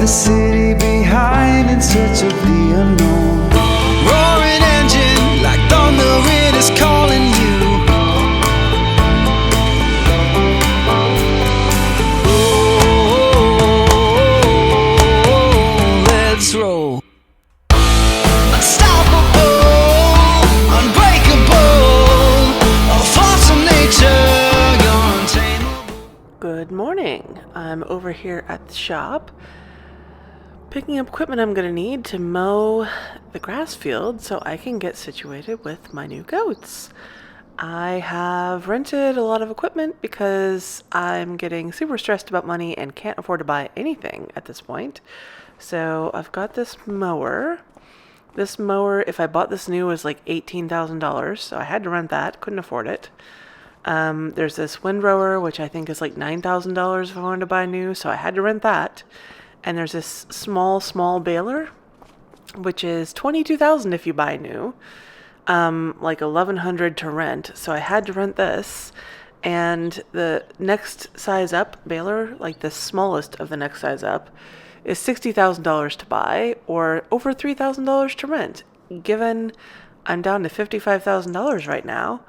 the city behind in search of the unknown. Roaring engine like thunder, it is calling you. Oh, let's roll. Unstoppable, unbreakable, a force of nature, you're untamable. Good morning. I'm over here at the shop picking up equipment I'm going to need to mow the grass field so I can get situated with my new goats. I have rented a lot of equipment because I'm getting super stressed about money and can't afford to buy anything at this point. So I've got this mower. This mower, if I bought this new, was like $18,000, so I had to rent that. Couldn't afford it. There's this windrower, which I think is like $9,000 if I wanted to buy new, so I had to rent that. And there's this small baler, which is $22,000 if you buy new, like $1,100 to rent. So I had to rent this. And the next size up baler, like the smallest of the next size up, is $60,000 to buy or over $3,000 to rent. Given I'm down to $55,000 right now,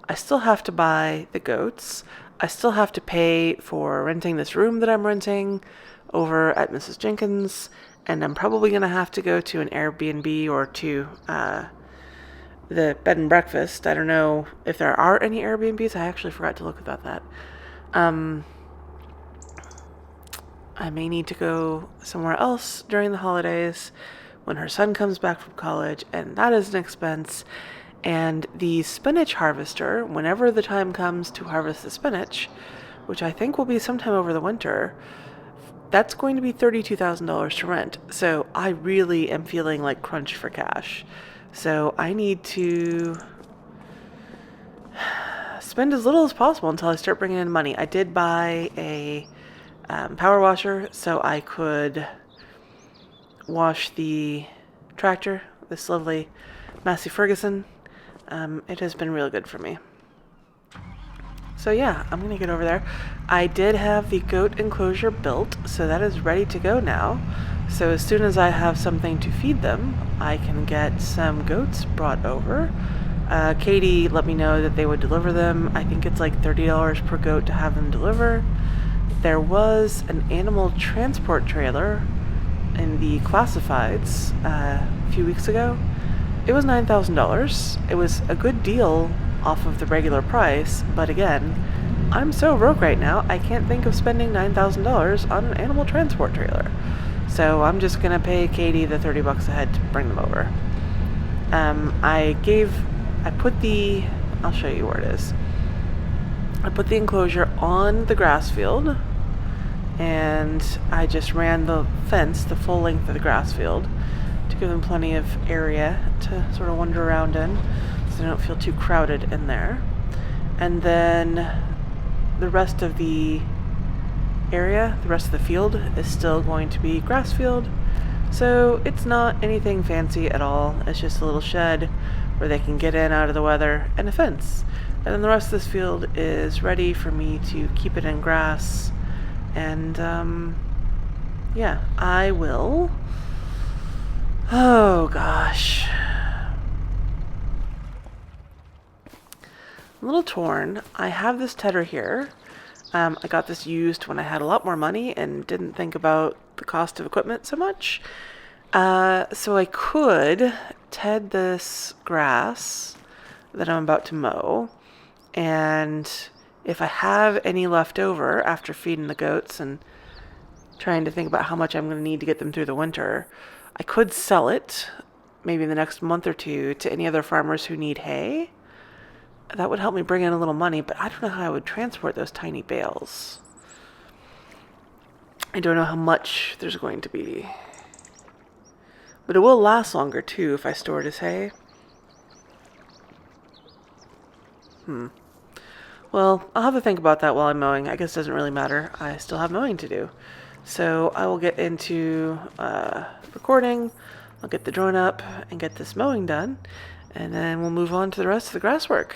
I still have to buy the goats. I still have to pay for renting this room that I'm renting over at Mrs. Jenkins, and I'm probably going to have to go to an Airbnb or to the bed and breakfast. I don't know if there are any Airbnbs. I actually forgot to look about that. I may need to go somewhere else during the holidays when her son comes back from college, and that is an expense. And the spinach harvester, whenever the time comes to harvest the spinach, which I think will be sometime over the winter, that's going to be $32,000 to rent. So I really am feeling like crunch for cash. So I need to spend as little as possible until I start bringing in money. I did buy a power washer so I could wash the tractor, this lovely Massey Ferguson. It has been real good for me. So yeah, I'm going to get over there. I did have the goat enclosure built, so that is ready to go now. So as soon as I have something to feed them, I can get some goats brought over. Katie let me know that they would deliver them. I think it's like $30 per goat to have them deliver. There was an animal transport trailer in the classifieds a few weeks ago. It was $9,000. It was a good deal off of the regular price, but again, I'm so broke right now, I can't think of spending $9,000 on an animal transport trailer. So I'm just gonna pay Katie the $30 a head to bring them over. I'll show you where it is. I put the enclosure on the grass field, and I just ran the fence the full length of the grass field to give them plenty of area to sort of wander around in so they don't feel too crowded in there. And then the rest of the area, the rest of the field is still going to be grass field. So it's not anything fancy at all. It's just a little shed where they can get in out of the weather and a fence. And then the rest of this field is ready for me to keep it in grass. And yeah, I will. Oh gosh. I'm a little torn. I have this tedder here. I got this used when I had a lot more money and didn't think about the cost of equipment so much. So I could ted this grass that I'm about to mow, and if I have any left over after feeding the goats and trying to think about how much I'm going to need to get them through the winter, I could sell it maybe in the next month or two to any other farmers who need hay. That would help me bring in a little money, but I don't know how I would transport those tiny bales. I don't know how much there's going to be. But it will last longer, too, if I store it as hay. Well, I'll have to think about that while I'm mowing. I guess it doesn't really matter. I still have mowing to do. So I will get into recording. I'll get the drone up and get this mowing done. And then we'll move on to the rest of the grass work.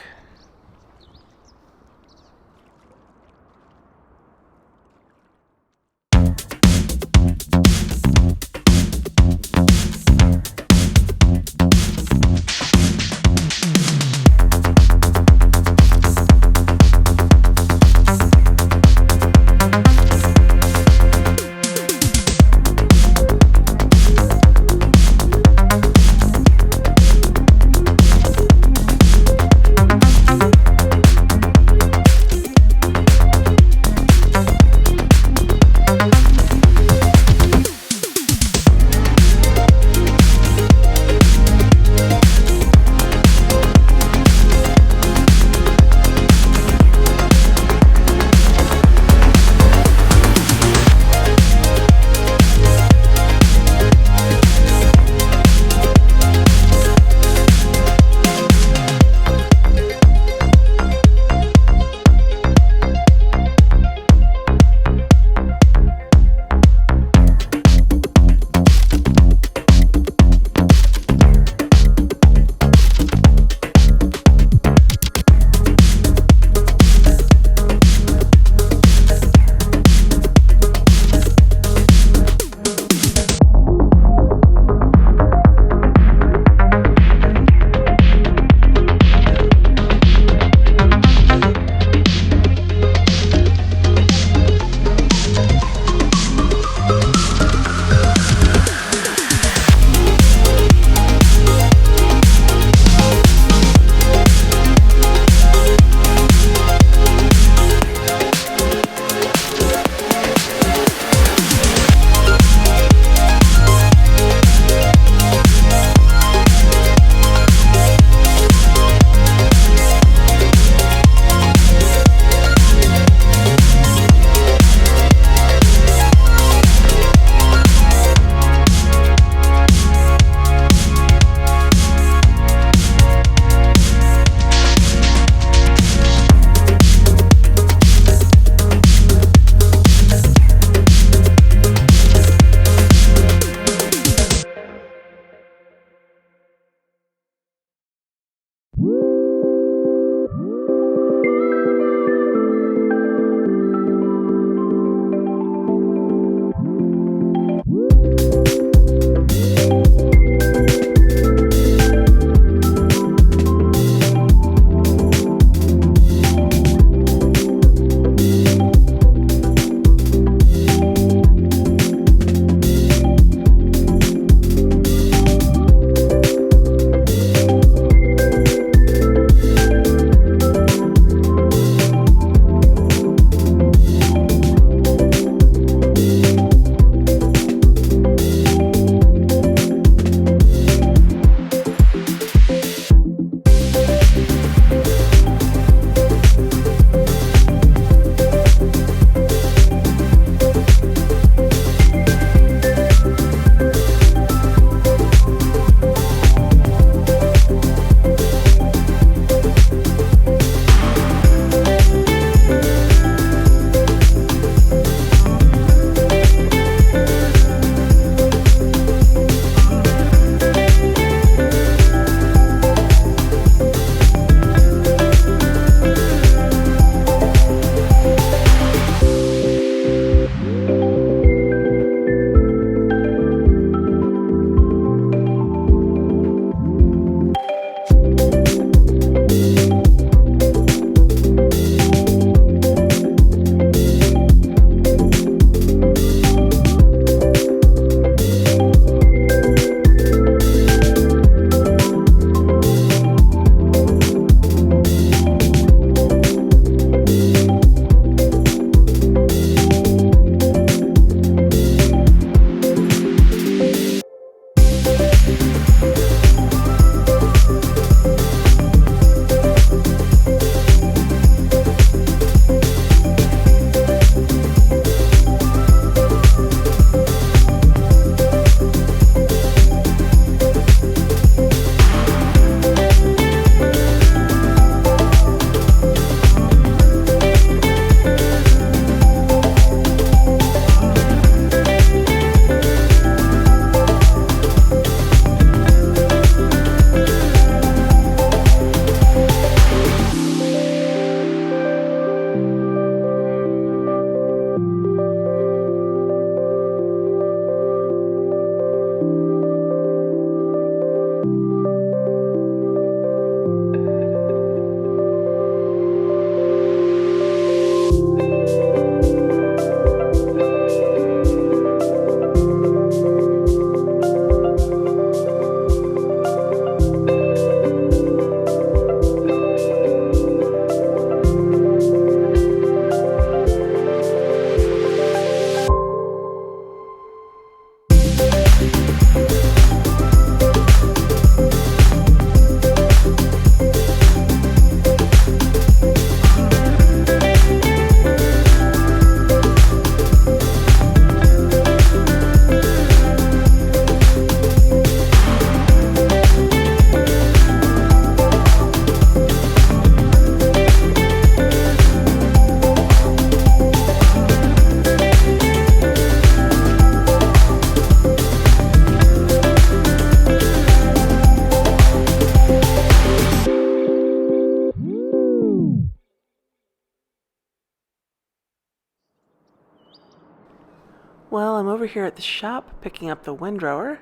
Well, I'm over here at the shop picking up the windrower,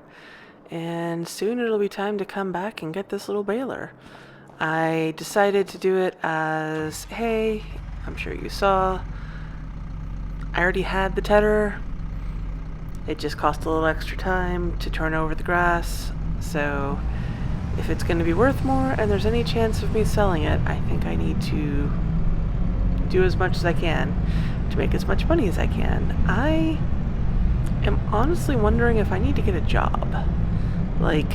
and soon it'll be time to come back and get this little baler. I decided to do it as, hey, I'm sure you saw, I already had the tedder. It just cost a little extra time to turn over the grass, so if it's going to be worth more and there's any chance of me selling it, I think I need to do as much as I can to make as much money as I can. I am honestly wondering if I need to get a job. Like,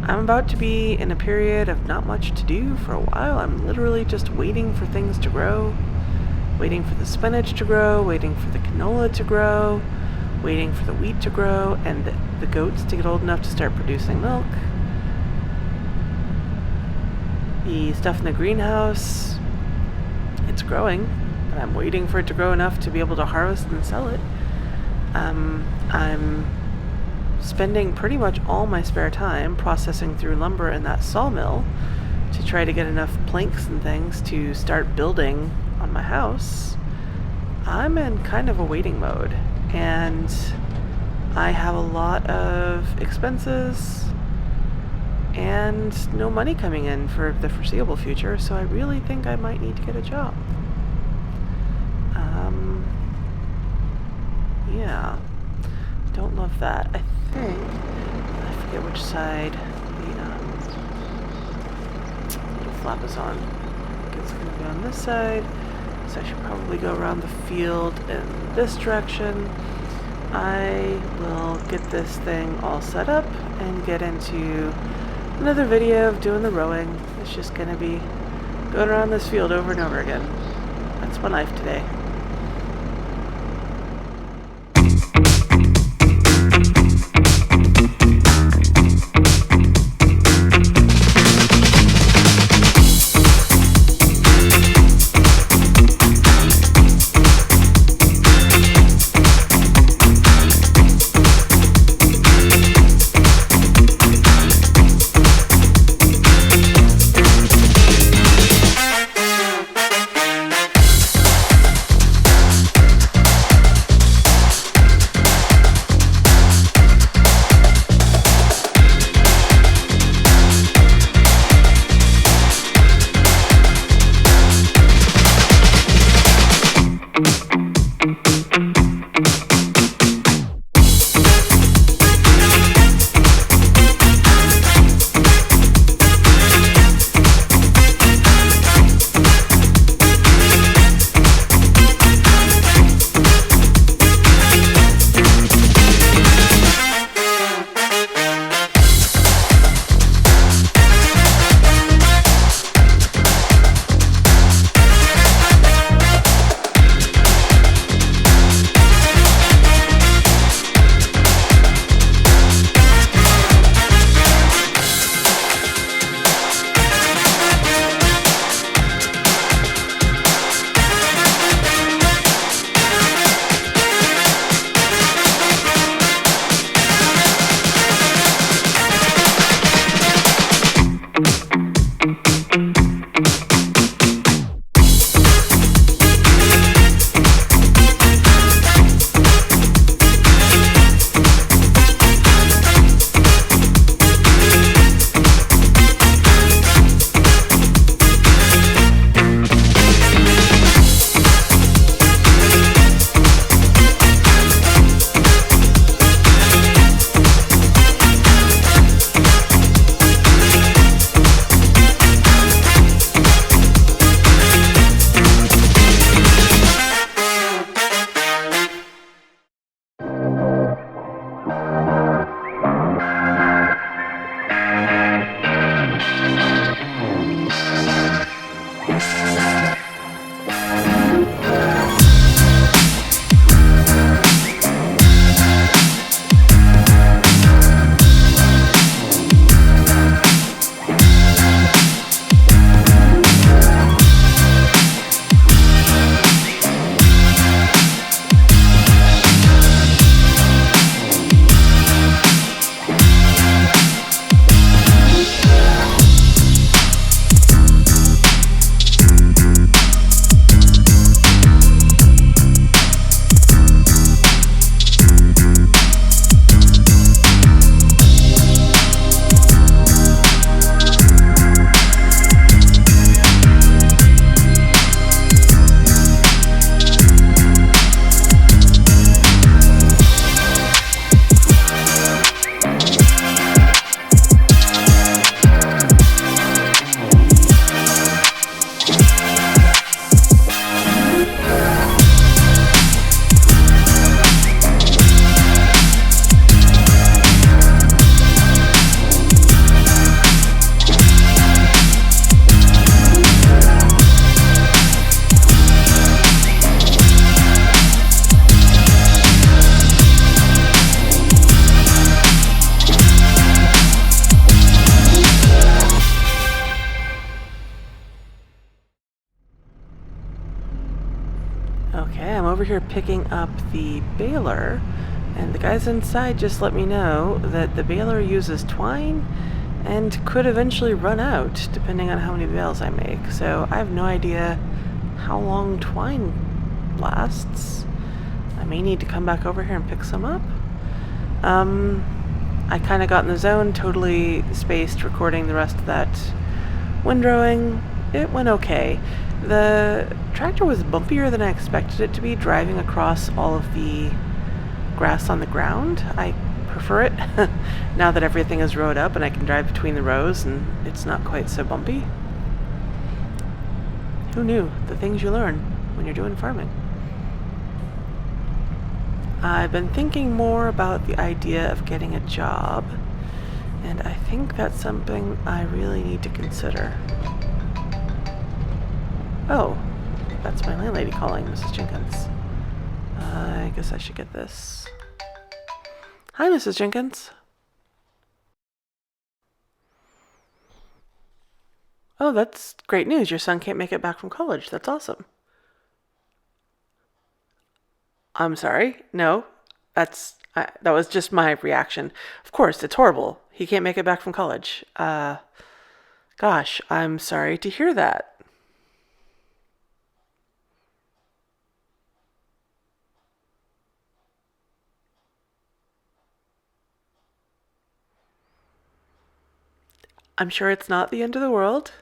I'm about to be in a period of not much to do for a while. I'm literally just waiting for things to grow, waiting for the spinach to grow, waiting for the canola to grow, waiting for the wheat to grow, and the goats to get old enough to start producing milk. The stuff in the greenhouse, it's growing, but I'm waiting for it to grow enough to be able to harvest and sell it. I'm spending pretty much all my spare time processing through lumber in that sawmill to try to get enough planks and things to start building on my house. I'm in kind of a waiting mode, and I have a lot of expenses and no money coming in for the foreseeable future, so I really think I might need to get a job. Yeah, don't love that. I forget which side the little flap is on. I think it's going to be on this side, so I should probably go around the field in this direction. I will get this thing all set up and get into another video of doing the rowing. It's just going to be going around this field over and over again. That's my life today. Okay, I'm over here picking up the baler, and the guys inside just let me know that the baler uses twine and could eventually run out depending on how many bales I make. So I have no idea how long twine lasts. I may need to come back over here and pick some up. I kind of got in the zone, totally spaced recording the rest of that windrowing. It went okay. The tractor was bumpier than I expected it to be, driving across all of the grass on the ground. I prefer it now that everything is rowed up and I can drive between the rows and it's not quite so bumpy. Who knew? The things you learn when you're doing farming. I've been thinking more about the idea of getting a job, and I think that's something I really need to consider. Oh, that's my landlady calling, Mrs. Jenkins. I guess I should get this. Hi, Mrs. Jenkins. Oh, that's great news. Your son can't make it back from college. That's awesome. I'm sorry. No, that was just my reaction. Of course, it's horrible. He can't make it back from college. Gosh, I'm sorry to hear that. I'm sure it's not the end of the world.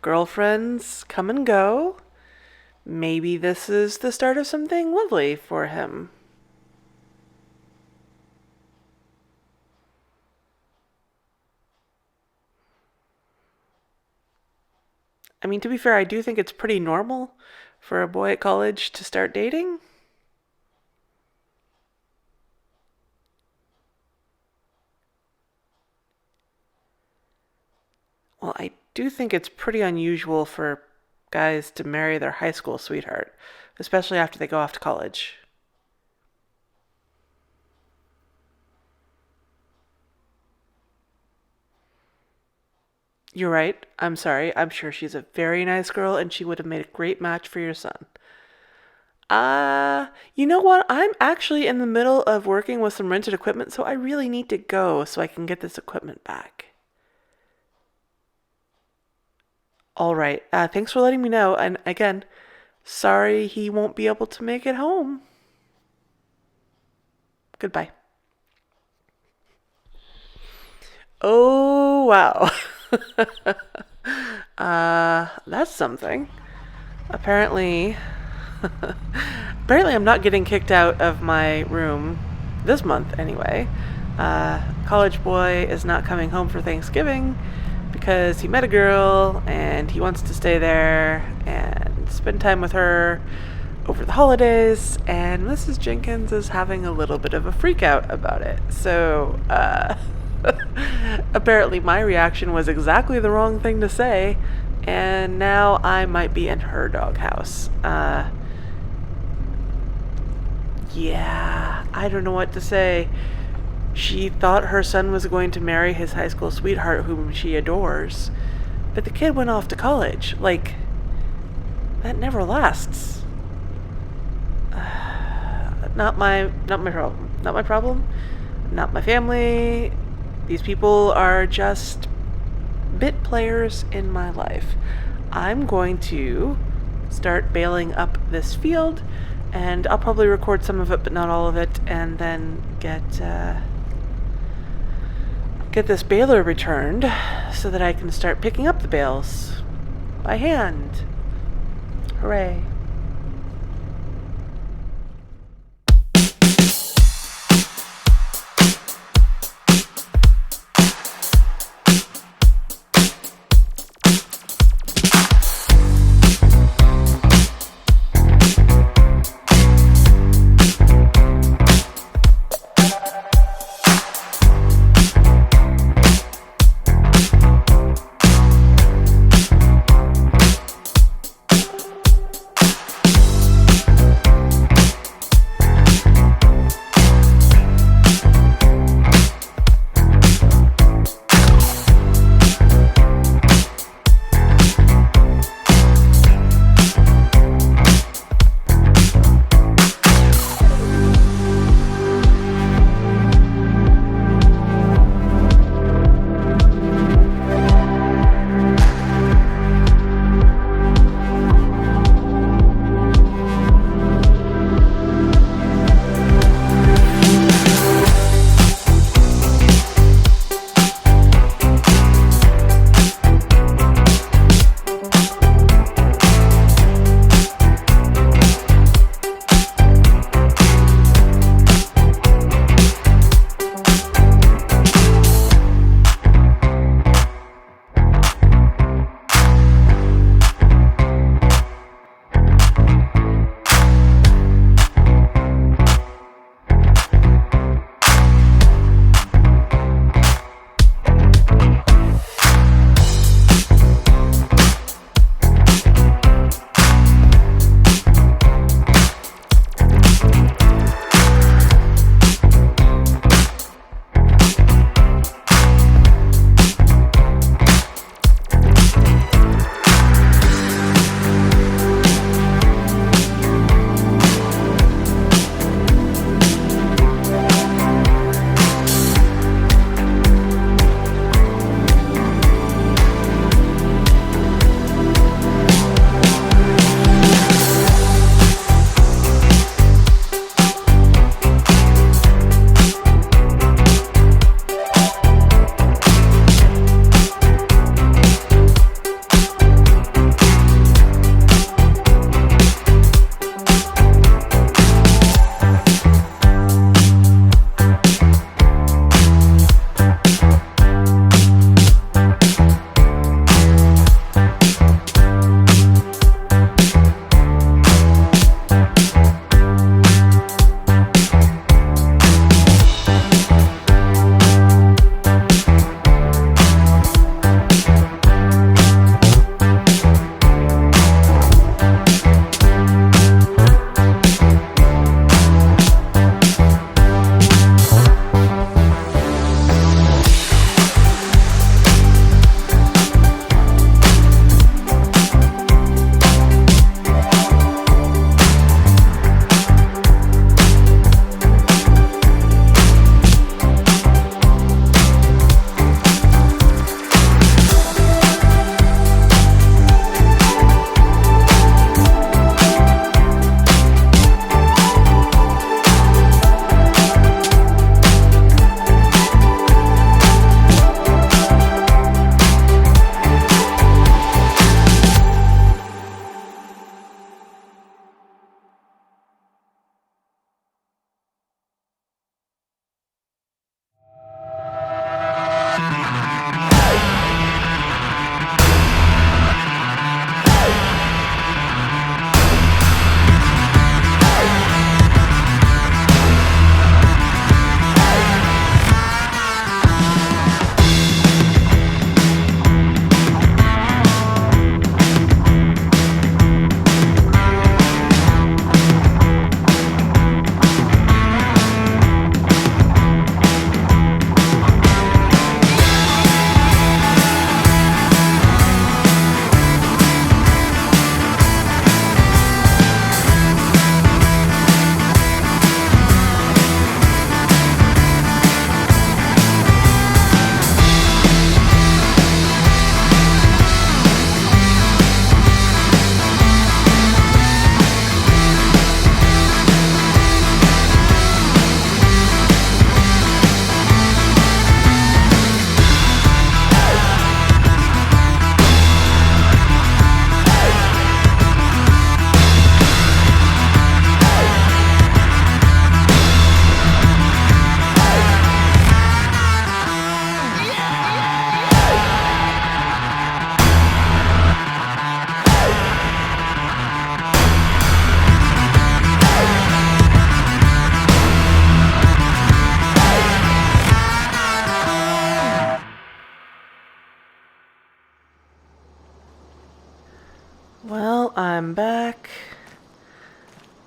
Girlfriends come and go. Maybe this is the start of something lovely for him. I mean, to be fair, I do think it's pretty normal for a boy at college to start dating. Well, I do think it's pretty unusual for guys to marry their high school sweetheart, especially after they go off to college. You're right. I'm sorry. I'm sure she's a very nice girl and she would have made a great match for your son. You know what? I'm actually in the middle of working with some rented equipment, so I really need to go so I can get this equipment back. All right. Thanks for letting me know. And again, sorry he won't be able to make it home. Goodbye. Oh, wow. That's something. Apparently, I'm not getting kicked out of my room this month anyway. College boy is not coming home for Thanksgiving because he met a girl and he wants to stay there and spend time with her over the holidays, and Mrs. Jenkins is having a little bit of a freak out about it. So, apparently my reaction was exactly the wrong thing to say, and now I might be in her doghouse. Yeah, I don't know what to say. She thought her son was going to marry his high school sweetheart whom she adores, but the kid went off to college. Like, that never lasts. Not my problem. Not my problem. Not my family. These people are just bit players in my life. I'm going to start baling up this field, and I'll probably record some of it, but not all of it, and then get this baler returned so that I can start picking up the bales by hand. Hooray.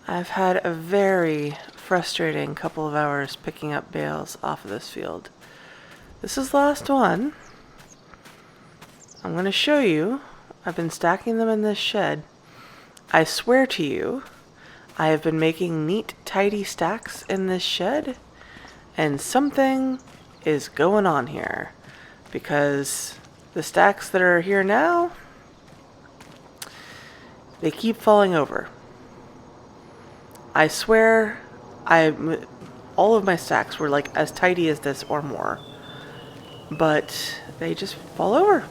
I've had a very frustrating couple of hours picking up bales off of this field. This is the last one. I'm going to show you. I've been stacking them in this shed. I swear to you, I have been making neat, tidy stacks in this shed, and something is going on here, because the stacks that are here now, they keep falling over. I swear, all of my stacks were like as tidy as this or more, but they just fall over.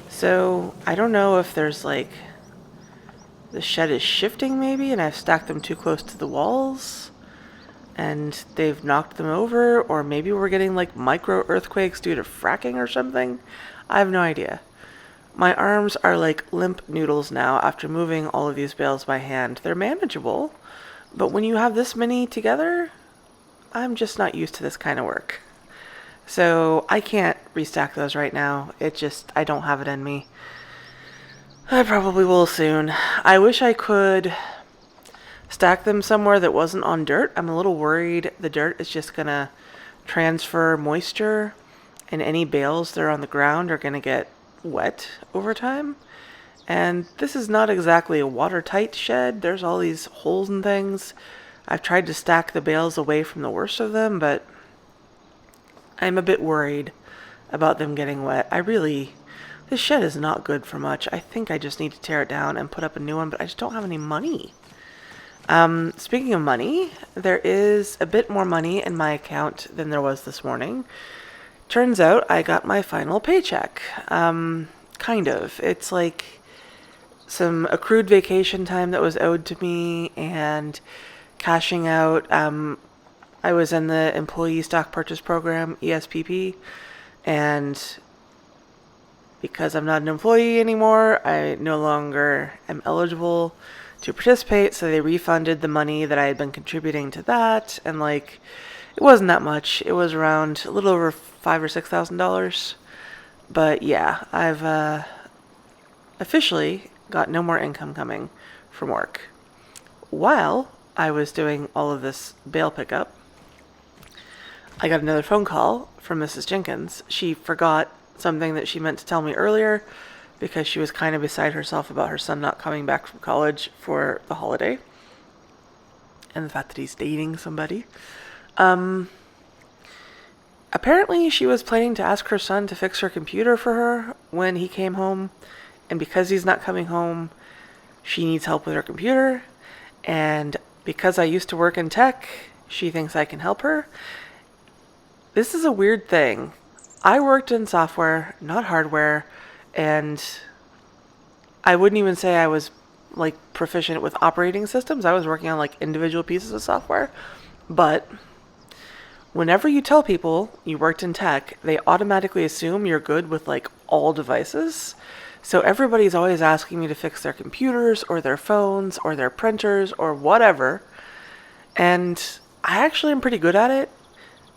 So I don't know if there's like, the shed is shifting maybe, and I've stacked them too close to the walls, and they've knocked them over, or maybe we're getting like micro earthquakes due to fracking or something. I have no idea. My arms are like limp noodles now after moving all of these bales by hand. They're manageable, but when you have this many together, I'm just not used to this kind of work. So I can't restack those right now. I don't have it in me. I probably will soon. I wish I could stack them somewhere that wasn't on dirt. I'm a little worried the dirt is just gonna transfer moisture, and any bales that are on the ground are gonna get wet over time. And this is not exactly a watertight shed. There's all these holes and things. I've tried to stack the bales away from the worst of them, but I'm a bit worried about them getting wet. This shed is not good for much. I think I just need to tear it down and put up a new one, but I just don't have any money. Speaking of money, there is a bit more money in my account than there was this morning. Turns out I got my final paycheck. Kind of. It's like some accrued vacation time that was owed to me and cashing out. I was in the Employee Stock Purchase Program, ESPP, and because I'm not an employee anymore, I no longer am eligible to participate, so they refunded the money that I had been contributing to that, and like, it wasn't that much. It was around a little over $5,000 or $6,000. But yeah, I've officially got no more income coming from work. While I was doing all of this bale pickup, I got another phone call from Mrs. Jenkins. She forgot something that she meant to tell me earlier because she was kind of beside herself about her son not coming back from college for the holiday and the fact that he's dating somebody. Apparently she was planning to ask her son to fix her computer for her when he came home, and because he's not coming home, she needs help with her computer, and because I used to work in tech, she thinks I can help her. This is a weird thing. I worked in software, not hardware, and I wouldn't even say I was like proficient with operating systems. I was working on like individual pieces of software, but whenever you tell people you worked in tech, they automatically assume you're good with like all devices. So everybody's always asking me to fix their computers or their phones or their printers or whatever. And I actually am pretty good at it.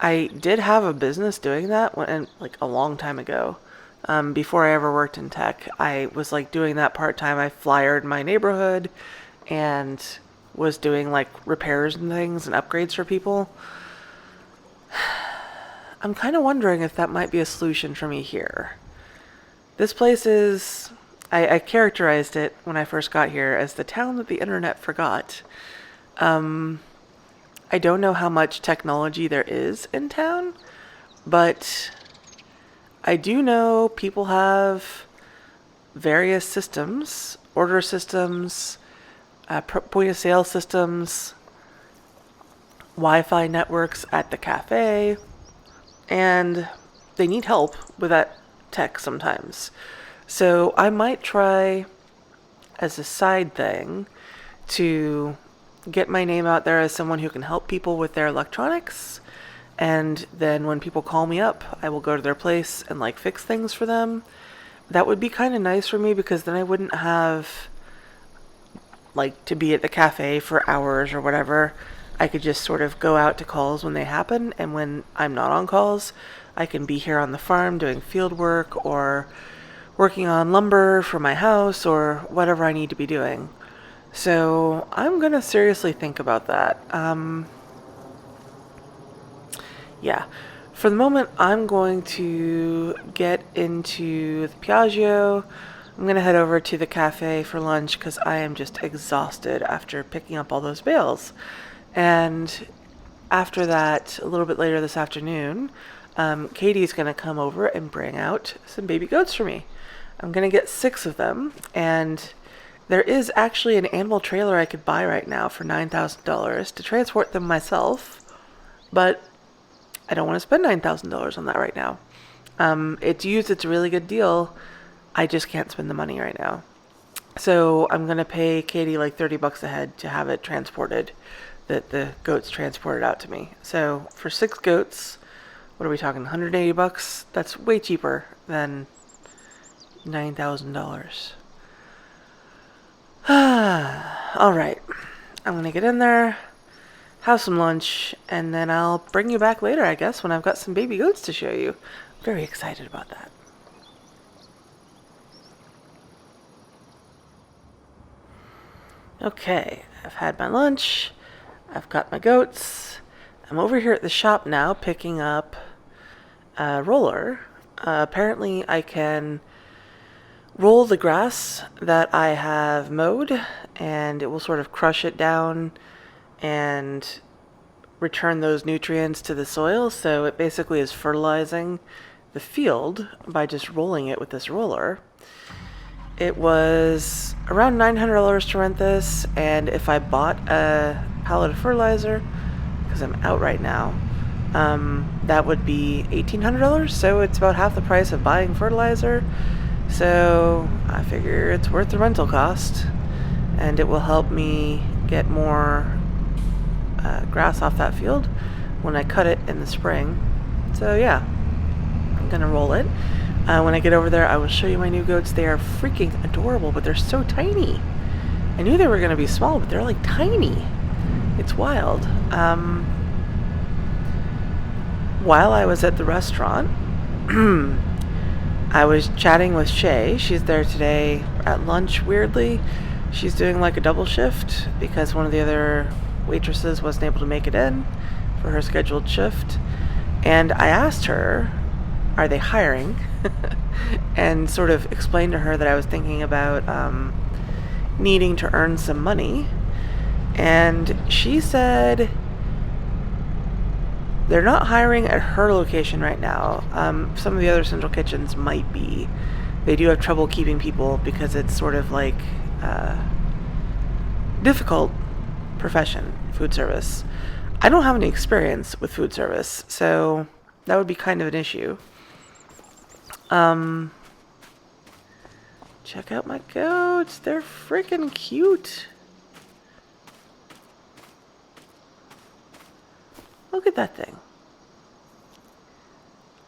I did have a business doing that like a long time ago. Before I ever worked in tech, I was like doing that part-time. I flyered my neighborhood and was doing like repairs and things and upgrades for people. I'm kind of wondering if that might be a solution for me here. This place is, I characterized it when I first got here as the town that the internet forgot. I don't know how much technology there is in town, but I do know people have various systems, order systems, point of sale systems, Wi-Fi networks at the cafe, and they need help with that tech sometimes. So I might try as a side thing to get my name out there as someone who can help people with their electronics, and then when people call me up, I will go to their place and like fix things for them. That would be kind of nice for me because then I wouldn't have like to be at the cafe for hours or whatever. I could just sort of go out to calls when they happen, and when I'm not on calls, I can be here on the farm doing field work or working on lumber for my house or whatever I need to be doing. So I'm gonna seriously think about that. Yeah. For the moment, I'm going to get into the Piaggio. I'm going to head over to the cafe for lunch because I am just exhausted after picking up all those bales. And after that, a little bit later this afternoon, Katie's going to come over and bring out some baby goats for me. I'm going to get 6 of them, and there is actually an animal trailer I could buy right now for $9,000 to transport them myself, but I don't want to spend $9,000 on that right now. It's used, it's a really good deal. I just can't spend the money right now. So I'm going to pay Katie like $30 a head to have it transported, the goats transported out to me. So for 6 goats, what are we talking, $180? That's way cheaper than $9,000. All right, I'm going to get in there, have some lunch, and then I'll bring you back later, I guess, when I've got some baby goats to show you. I'm very excited about that. Okay, I've had my lunch. I've got my goats. I'm over here at the shop now picking up a roller. Apparently I can roll the grass that I have mowed, and it will sort of crush it down and return those nutrients to the soil. So it basically is fertilizing the field by just rolling it with this roller. It was around $900 to rent this, and if I bought a pallet of fertilizer, because I'm out right now, that would be $1,800, so it's about half the price of buying fertilizer. So I figure it's worth the rental cost, and it will help me get more grass off that field when I cut it in the spring. So yeah, I'm gonna roll it. When I get over there, I will show you my new goats. They are freaking adorable, but they're so tiny. I knew they were gonna be small, but they're like tiny. It's wild. While I was at the restaurant, I was chatting with Shay. She's there today at lunch, weirdly. She's doing like a double shift because one of the other waitresses wasn't able to make it in for her scheduled shift. And I asked her, are they hiring? And sort of explained to her that I was thinking about needing to earn some money. And she said they're not hiring at her location right now. Some of the other central kitchens might be. They do have trouble keeping people because it's sort of like difficult profession, food service. I don't have any experience with food service, so that would be kind of an issue. Check out my goats. They're freaking cute. Look at that thing.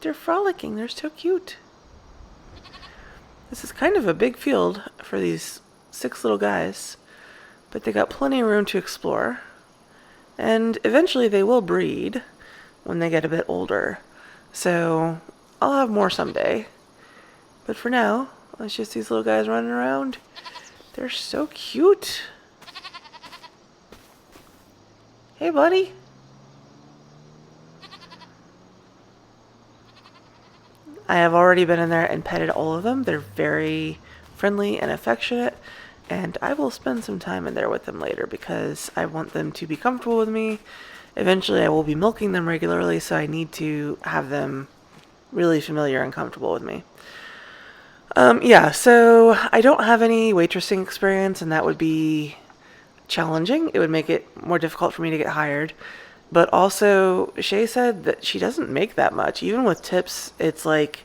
They're frolicking. They're so cute. This is kind of a big field for these 6 little guys, but they got plenty of room to explore. And eventually they will breed when they get a bit older. So I'll have more someday. But for now, it's just these little guys running around. They're so cute. Hey, buddy. I have already been in there and petted all of them. They're very friendly and affectionate, and I will spend some time in there with them later because I want them to be comfortable with me. Eventually I will be milking them regularly, so I need to have them really familiar and comfortable with me. Yeah, so I don't have any waitressing experience, and that would be challenging. It would make it more difficult for me to get hired. But also, Shay said that she doesn't make that much. Even with tips, it's like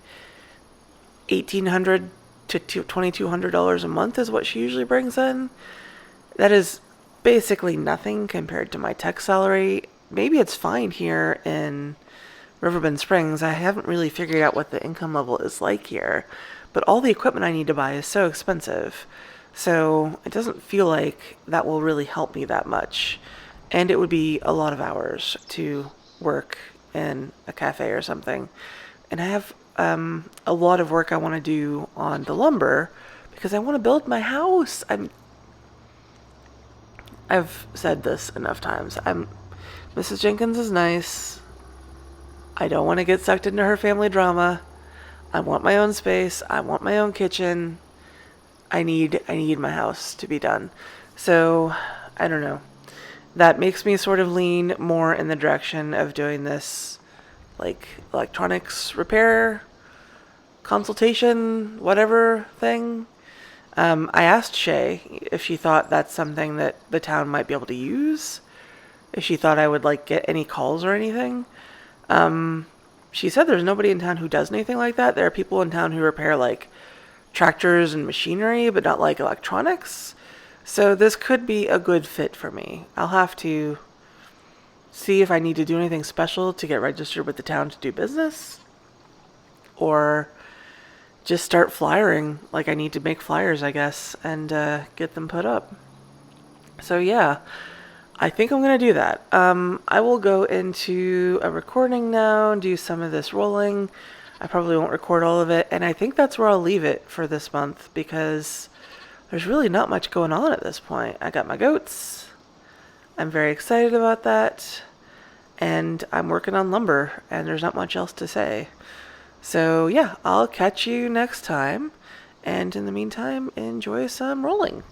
$1,800 to $2,200 a month is what she usually brings in. That is basically nothing compared to my tech salary. Maybe it's fine here in Riverbend Springs. I haven't really figured out what the income level is like here. But all the equipment I need to buy is so expensive. So it doesn't feel like that will really help me that much. And it would be a lot of hours to work in a cafe or something. And I have a lot of work I want to do on the lumber because I want to build my house. I've said this enough times. Mrs. Jenkins is nice. I don't want to get sucked into her family drama. I want my own space. I want my own kitchen. I need my house to be done. So, I don't know. That makes me sort of lean more in the direction of doing this like electronics repair consultation, whatever thing. I asked Shay if she thought that's something that the town might be able to use. If she thought I would like get any calls or anything. She said there's nobody in town who does anything like that. There are people in town who repair like tractors and machinery, but not like electronics. So this could be a good fit for me. I'll have to see if I need to do anything special to get registered with the town to do business, or just start flyering. Like I need to make flyers, I guess, and get them put up. So yeah, I think I'm going to do that. I will go into a recording now and do some of this rolling. I probably won't record all of it, and I think that's where I'll leave it for this month because there's really not much going on at this point. I got my goats. I'm very excited about that, and I'm working on lumber, and there's not much else to say. So yeah, I'll catch you next time, and in the meantime, enjoy some rolling.